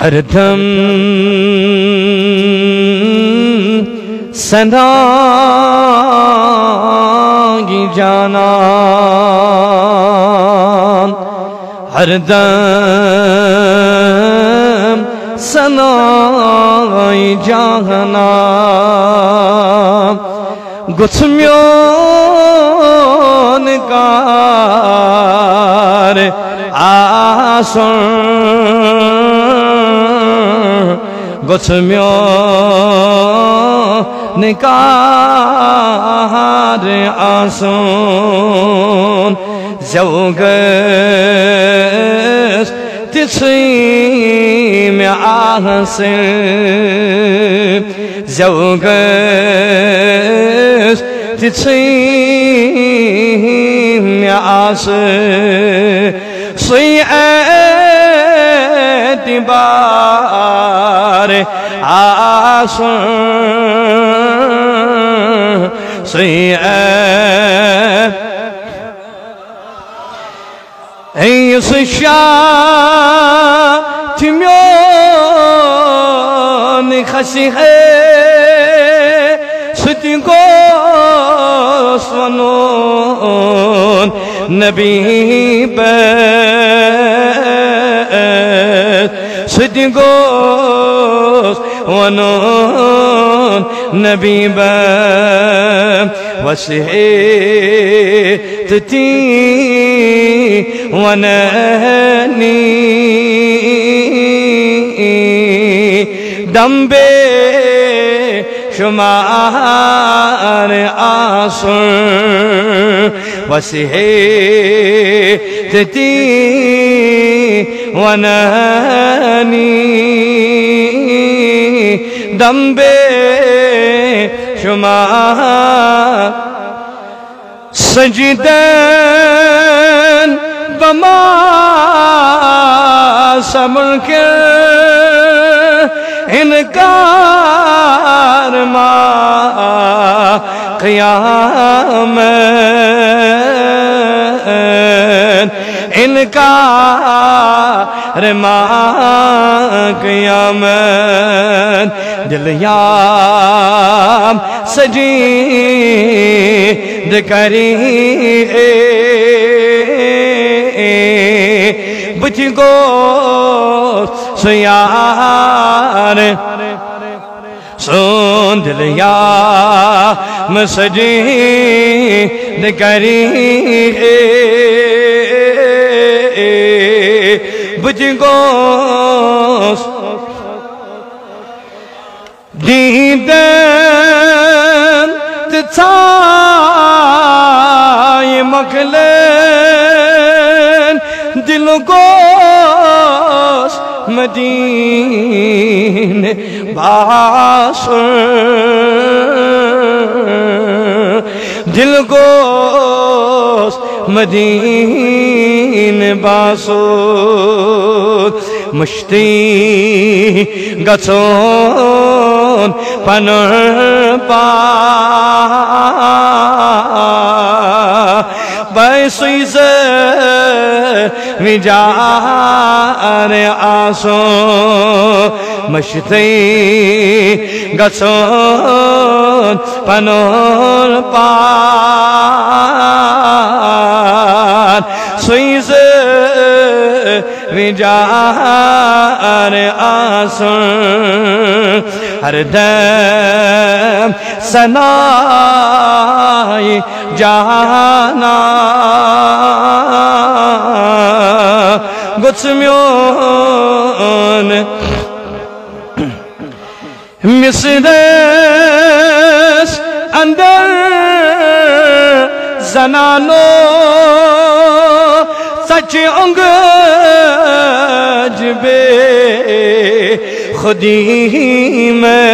अर्धम सनागी जाना हरदम सनाई जाना गुस्म्योन कार आसन गुस्म्योन कार आसन जौगस तिस्म आहसन जौगस तिस्म आहसन सुई एतबार आसन सुई Tümyon khasihe sutingos vanon nabi bet sutingos vanon nabi bet wasihe tati wanani dambे शुमार आसन वसिहे तती वनानी दम्बे शुमार सजिदन बमा समर के इनकार मा क़यामत इनकार मा क़यामत दिल याम सजीद करी बुझगो सुयार सुन दिल याम सजीद करी बुझगो दीदन तछाय मखलन दिल को मदीने बासुर दिल को मदीने बासुर मुश्ती गचोन पनर पा बैसुइज विजार आसो मश्ती गचोन पनर पा सुइज विजार आसन हरदम सनाई जाना गुस्म्योन मिसरस अंदर जनानो सच अंग जबे खुदी में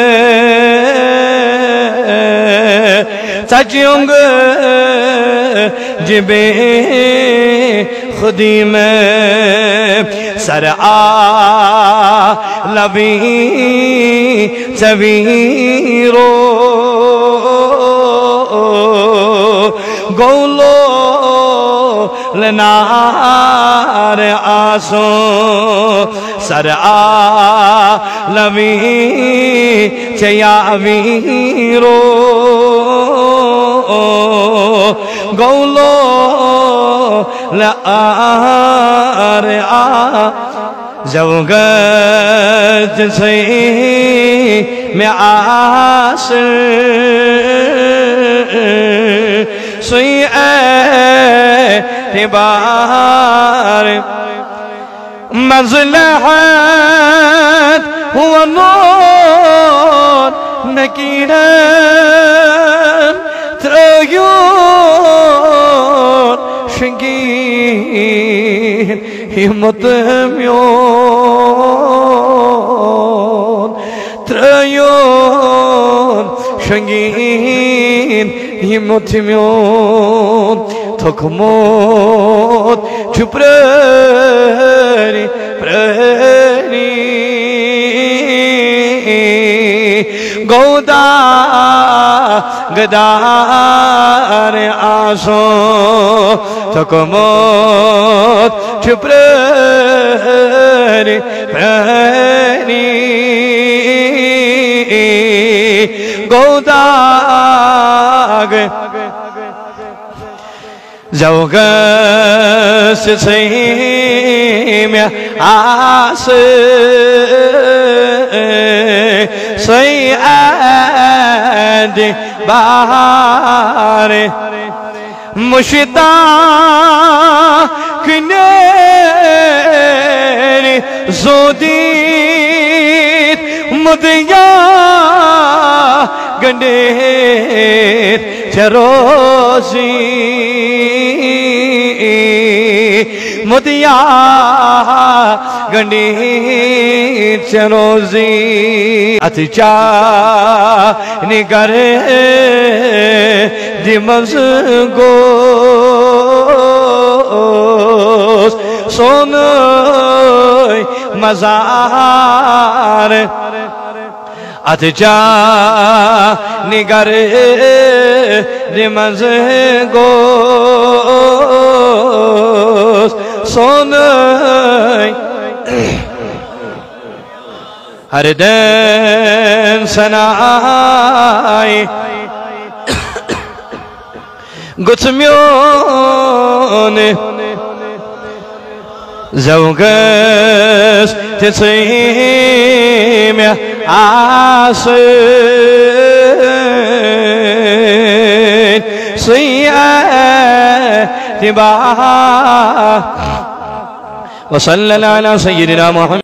सच अंग जबे खुदी में सर आ लबी चवीरो गोलो लनार आ आसो सर आलमी चया वीरो गौलो लार आ जवगत से मैं आस सुई एबार मज़लहत हुआ नूर नकीरन त्रयोन शंगीन हिम्मत म्योन त्रयोन शंगीन हिम्मत म्योन थकमोत चुप्रनी प्रनी गौदा गदार आसो थकमोत चुप्रनी प्रनी गौदा जवगस से मैं आस सैयद बाहर मुश्ताक ने जोदीत मुदिया गंडेर चरोजी मुदिया गंडेर चरोजी अतिचा निगरे दिमज गो सोन मजार अतजा निगर रिमज गो सोन हर दिन सनाई गुत्म्योन जवगस तिसैम्या आस सैयद बा वसल्लल्लाहु अला सय्यिदिना मुहम्मद।